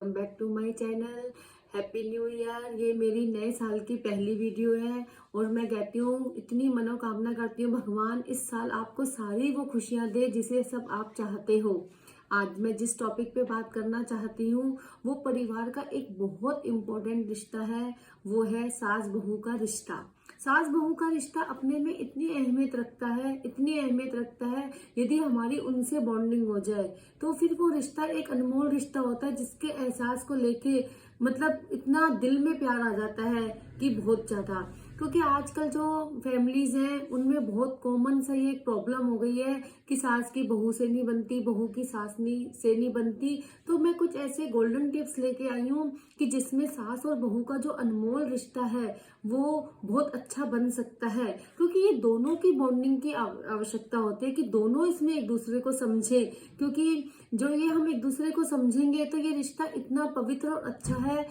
Welcome back to my channel. Happy new year. ये मेरी नए साल की पहली वीडियो है और मैं कहती हूँ, इतनी मनोकामना करती हूँ भगवान इस साल आपको सारी वो खुशियाँ दे जिसे सब आप चाहते हो। आज मैं जिस टॉपिक पे बात करना चाहती हूँ वो परिवार का एक बहुत इम्पोर्टेंट रिश्ता है, वो है सास बहू का रिश्ता। सास बहू का रिश्ता अपने में इतनी अहमियत रखता है, इतनी अहमियत रखता है। यदि हमारी उनसे बॉन्डिंग हो जाए तो फिर वो रिश्ता एक अनमोल रिश्ता होता है, जिसके एहसास को लेके मतलब इतना दिल में प्यार आ जाता है कि बहुत ज्यादा। क्योंकि आजकल जो फैमिलीज हैं उनमें बहुत कॉमन सा ये प्रॉब्लम हो गई है कि सास की बहू से नहीं बनती, बहू की सास से नहीं बनती। तो मैं कुछ ऐसे गोल्डन टिप्स लेके आई हूँ कि जिसमें सास और बहू का जो अनमोल रिश्ता है वो बहुत अच्छा बन सकता है। क्योंकि ये दोनों की बॉन्डिंग की आवश्यकता होती है कि दोनों इसमें एक दूसरे को समझे। क्योंकि जो ये हम एक दूसरे को समझेंगे तो ये रिश्ता इतना पवित्र और अच्छा है।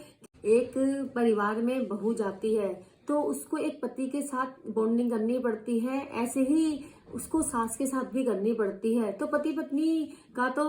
एक परिवार में बहू जाती है तो उसको एक पति के साथ बॉन्डिंग करनी पड़ती है, ऐसे ही उसको सास के साथ भी करनी पड़ती है। तो पति पत्नी का तो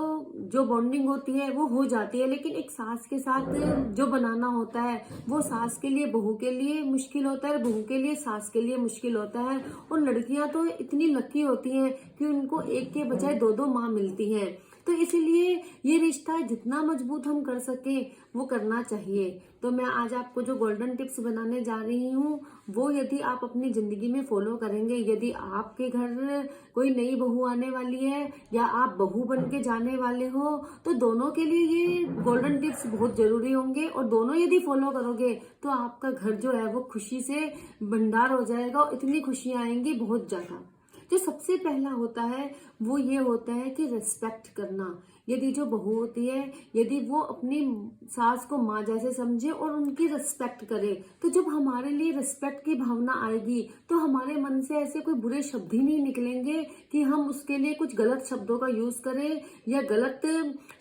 जो बॉन्डिंग होती है वो हो जाती है, लेकिन एक सास के साथ जो बनाना होता है वो सास के लिए बहू के लिए मुश्किल होता है, बहू के लिए सास के लिए मुश्किल होता है। और लड़कियां तो इतनी लकी होती हैं कि उनको एक के बजाय दो दो माँ मिलती हैं। तो इसीलिए ये रिश्ता जितना मजबूत हम कर सके वो करना चाहिए। तो मैं आज आपको जो गोल्डन टिप्स बनाने जा रही हूँ वो यदि आप अपनी जिंदगी में फॉलो करेंगे, यदि आपके घर कोई नई बहू आने वाली है या आप बहू बन के जाने वाले हो, तो दोनों के लिए ये गोल्डन टिप्स बहुत जरूरी होंगे। और दोनों यदि फॉलो करोगे तो आपका घर जो है वो खुशी से भंडार हो जाएगा और इतनी खुशियां आएंगी बहुत ज्यादा। जो सबसे पहला होता है वो ये होता है कि रिस्पेक्ट करना। यदि जो बहू होती है यदि वो अपनी सास को माँ जैसे समझे और उनकी रिस्पेक्ट करे, तो जब हमारे लिए रिस्पेक्ट की भावना आएगी तो हमारे मन से ऐसे कोई बुरे शब्द ही नहीं निकलेंगे कि हम उसके लिए कुछ गलत शब्दों का यूज करें या गलत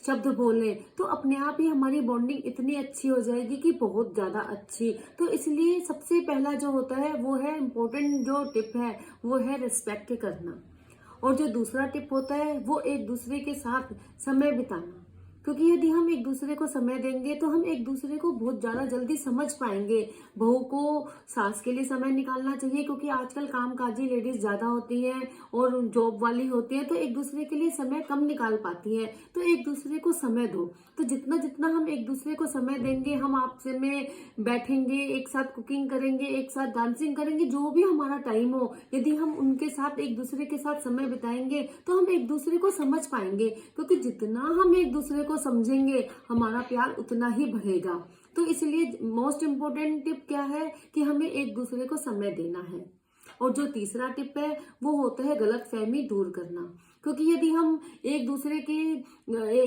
शब्द बोलें। तो अपने आप ही हमारी बॉन्डिंग इतनी अच्छी हो जाएगी कि बहुत ज्यादा अच्छी। तो इसलिए सबसे पहला जो होता है वो है इम्पोर्टेंट जो टिप है वो है रिस्पेक्ट करना। और जो दूसरा टिप होता है वो एक दूसरे के साथ समय बिताना। क्योंकि यदि हम एक दूसरे को समय देंगे तो हम एक दूसरे को बहुत ज्यादा जल्दी समझ पाएंगे। बहू को सास के लिए समय निकालना चाहिए, क्योंकि आजकल कामकाजी लेडीज ज्यादा होती हैं और जॉब वाली होती हैं तो एक दूसरे के लिए समय कम निकाल पाती हैं। तो एक दूसरे को समय दो। तो जितना जितना हम एक दूसरे को समय देंगे, हम आपसे में बैठेंगे, एक साथ कुकिंग करेंगे, एक साथ डांसिंग करेंगे, जो भी हमारा टाइम हो, यदि हम उनके साथ एक दूसरे के साथ समय बिताएंगे तो हम एक दूसरे को समझ पाएंगे। क्योंकि जितना हम एक दूसरे को समझेंगे हमारा प्यार उतना ही बढ़ेगा। तो इसलिए मोस्ट इम्पोर्टेंट टिप क्या है कि हमें एक दूसरे को समय देना है। और जो तीसरा टिप है वो होता है गलतफहमी दूर करना। क्योंकि यदि हम एक दूसरे की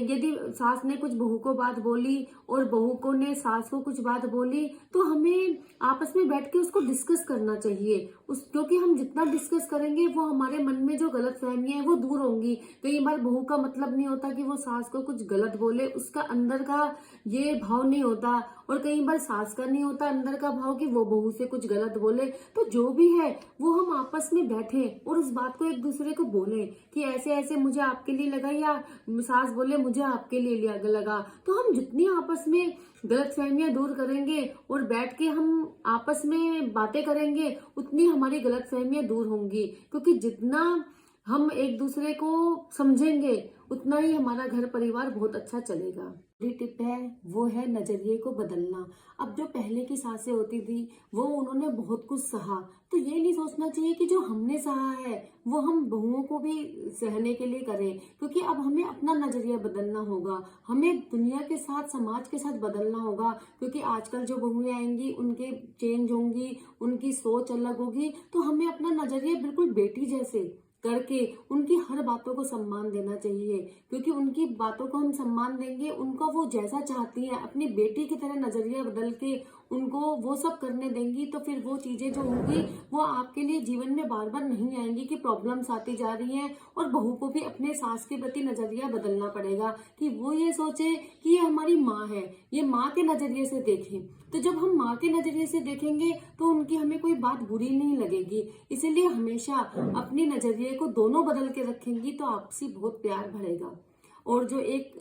यदि सास ने कुछ बहू को बात बोली और बहू को ने सास को कुछ बात बोली, तो हमें आपस में बैठ के उसको डिस्कस करना चाहिए। क्योंकि हम जितना डिस्कस करेंगे वो हमारे मन में जो गलतफहमियां है वो दूर होंगी। कई बार बहू का मतलब नहीं होता कि वो सास को कुछ गलत बोले, उसका अंदर का ये भाव नहीं होता। और कई बार सास का नहीं होता अंदर का भाव कि वो बहू से कुछ गलत बोले। तो जो भी है वो हम आपस में बैठे और उस बात को एक दूसरे को बोले कि ऐसे ऐसे मुझे आपके लिए लगा, या सास बोले मुझे आपके लिए लगा। तो हम जितनी आपस में गलतफहमियां दूर करेंगे और बैठ के हम आपस में बातें करेंगे उतनी हमारी गलतफहमियां दूर होंगी। क्योंकि जितना हम एक दूसरे को समझेंगे उतना ही हमारा घर परिवार बहुत अच्छा चलेगा। दूसरी टिप है वो है नजरिए को बदलना। अब जो पहले की सासें होती थी वो उन्होंने बहुत कुछ सहा, तो ये नहीं सोचना चाहिए कि जो हमने सहा है वो हम बहुओं को भी सहने के लिए करें। क्योंकि अब हमें अपना नजरिया बदलना होगा, हमें दुनिया के साथ समाज के साथ बदलना होगा। क्योंकि आजकल जो बहुएं आएंगी उनके चेंज होंगी, उनकी सोच अलग होगी। तो हमें अपना नजरिया बिल्कुल बेटी जैसे करके उनकी हर बातों को सम्मान देना चाहिए। क्योंकि उनकी बातों को हम सम्मान देंगे, उनका वो जैसा चाहती है अपनी बेटी की तरह नजरिया बदल के उनको वो सब करने देंगी, तो फिर वो चीजें जो होंगी वो आपके लिए जीवन में बार बार नहीं आएंगी कि प्रॉब्लम्स आती जा रही हैं। और बहू को भी अपने सास के प्रति नजरिया बदलना पड़ेगा कि वो ये सोचे कि ये हमारी माँ है, ये माँ के नजरिए से देखें। तो जब हम माँ के नजरिए से देखेंगे तो उनकी हमें कोई बात बुरी नहीं लगेगी। इसीलिए हमेशा अपने नजरिए को दोनों बदल के रखेंगी तो आपसी बहुत प्यार बढ़ेगा। और जो एक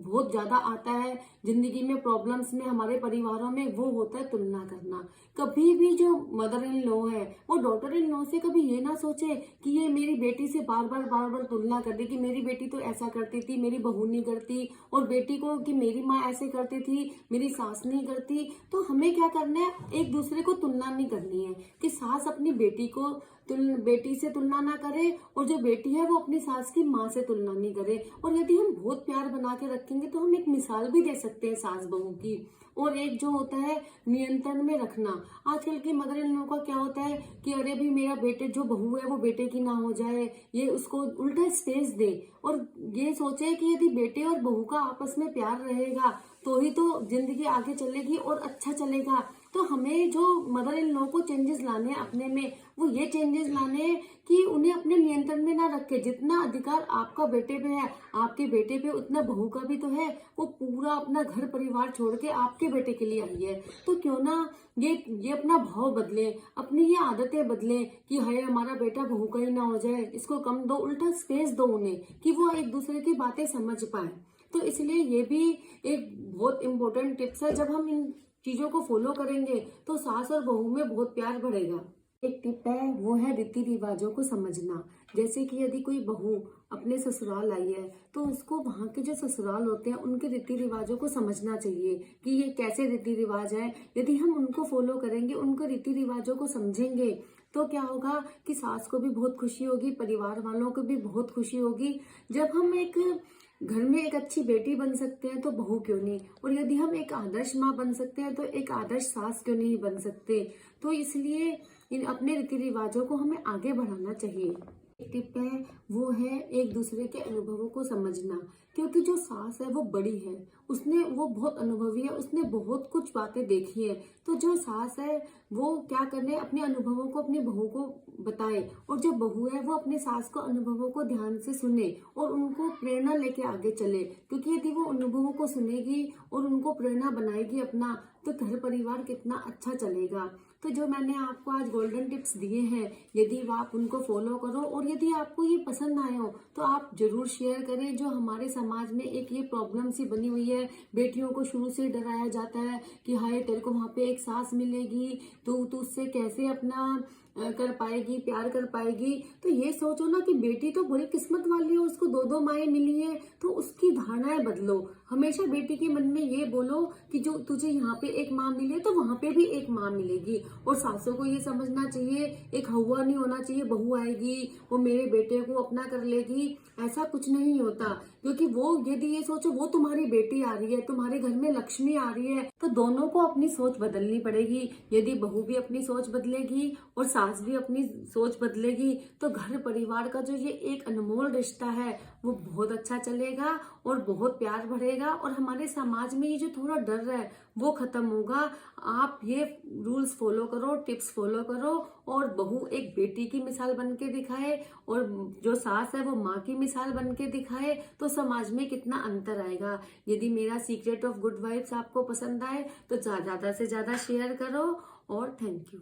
बहुत ज्यादा आता है जिंदगी में प्रॉब्लम्स में हमारे परिवारों में, वो होता है तुलना करना। कभी भी जो मदर इन लॉ है वो डॉटर इन लॉ से कभी ये ना सोचे कि ये मेरी बेटी से बार बार तुलना कर दे कि मेरी बेटी तो ऐसा करती थी, मेरी बहू नहीं करती, और बेटी को कि मेरी माँ ऐसे करती थी, मेरी सास नहीं करती। तो हमें क्या करना है, एक दूसरे को तुलना नहीं करनी है कि सास अपनी बेटी को बेटी से तुलना ना करे, और जो बेटी है वो अपनी सास की माँ से तुलना नहीं करे। और यदि हम बहुत प्यार बना के रखेंगे तो हम एक मिसाल भी दे सकते हैं सास बहू की। और एक जो होता है नियंत्रण में रखना। आजकल की मदर इन लॉ का क्या होता है कि अरे भी मेरा बेटे जो बहू है वो बेटे की ना हो जाए, ये उसको उल्टा स्पेस दे, और ये सोचे कि यदि बेटे और बहू का आपस में प्यार रहेगा तो ही तो जिंदगी आगे चलेगी और अच्छा चलेगा। तो हमें जो मदर इन लॉ को चेंजेस लाने हैं अपने में, वो ये चेंजेस लाने हैं कि उन्हें अपने नियंत्रण में ना रखे। जितना अधिकार आपका बेटे पे है, आपके बेटे पे उतना बहू का भी तो है। वो पूरा अपना घर परिवार छोड़ के आपके बेटे के लिए आई है, तो क्यों ना ये अपना भाव बदले, अपनी ये आदतें बदले कि हाय हमारा बेटा बहू का ही ना हो जाए, इसको कम दो, उल्टा स्पेस दो उन्हें कि वो एक दूसरे की बातें समझ पाए। तो इसलिए ये भी एक बहुत इंपॉर्टेंट टिप्स है। जब हम इन चीजों को फॉलो करेंगे तो सास और बहू में बहुत प्यार बढ़ेगा। एक टिप है, वो है रीति रिवाजों को समझना। जैसे कि यदि कोई बहू अपने ससुराल आई है तो उसको वहाँ के जो ससुराल होते हैं उनके रीति रिवाजों को समझना चाहिए कि ये कैसे रीति रिवाज है। यदि हम उनको फॉलो करेंगे, उनको रीति रिवाजों को समझेंगे, तो क्या होगा कि सास को भी बहुत खुशी होगी, परिवार वालों को भी बहुत खुशी होगी। जब हम एक घर में एक अच्छी बेटी बन सकते हैं तो बहू क्यों नहीं, और यदि हम एक आदर्श माँ बन सकते हैं तो एक आदर्श सास क्यों नहीं बन सकते। तो इसलिए इन अपने रीति रिवाजों को हमें आगे बढ़ाना चाहिए। एक टिप है, वो है एक दूसरे के अनुभवों को समझना। क्योंकि जो सास है वो बड़ी है, वो बहुत अनुभवी है, उसने बहुत कुछ बातें देखी है। तो जो सास है वो क्या करने, अपने अनुभवों को अपनी बहू को बताए, और जो बहू है वो अपने सास को अनुभवों को ध्यान से सुने और उनको प्रेरणा लेके आगे चले। क्योंकि यदि वो अनुभवों को सुनेगी और उनको प्रेरणा बनाएगी अपना, तो घर परिवार कितना अच्छा चलेगा। तो जो मैंने आपको आज गोल्डन टिप्स दिए हैं, यदि आप उनको फॉलो करो, और यदि आपको ये पसंद आए हो तो आप जरूर शेयर करें। जो हमारे समाज में एक ये प्रॉब्लम सी बनी हुई है, बेटियों को शुरू से डराया जाता है कि हाय तेरे को वहां पे एक सास मिलेगी, तो तू उससे कैसे अपना कर पाएगी, प्यार कर पाएगी। तो ये सोचो ना कि बेटी तो बड़ी किस्मत वाली है, उसको दो दो माएँ मिली है। तो उसकी धारणाएं बदलो। हमेशा बेटी के मन में ये बोलो कि जो तुझे यहाँ पे एक माँ मिले तो वहां पे भी एक माँ मिलेगी। और सासों को ये समझना चाहिए, एक हवा नहीं होना चाहिए, बहू आएगी वो मेरे बेटे को अपना कर लेगी, ऐसा कुछ नहीं होता। क्योंकि वो यदि ये सोचो वो तुम्हारी बेटी आ रही है, तुम्हारे घर में लक्ष्मी आ रही है, तो दोनों को अपनी सोच बदलनी पड़ेगी। यदि बहू भी अपनी सोच बदलेगी और सास भी अपनी सोच बदलेगी, तो घर परिवार का जो ये एक अनमोल रिश्ता है वो बहुत अच्छा चलेगा और बहुत प्यार बढ़ेगा। और हमारे समाज में ये जो थोड़ा डर है वो खत्म होगा। आप ये रूल्स फॉलो करो, टिप्स फॉलो करो, और बहू एक बेटी की मिसाल बन के दिखाए और जो सास है वो माँ की मिसाल बन के दिखाए, तो समाज में कितना अंतर आएगा। यदि मेरा सीक्रेट ऑफ गुड वाइब्स आपको पसंद आए तो ज्यादा से ज्यादा शेयर करो, और थैंक यू।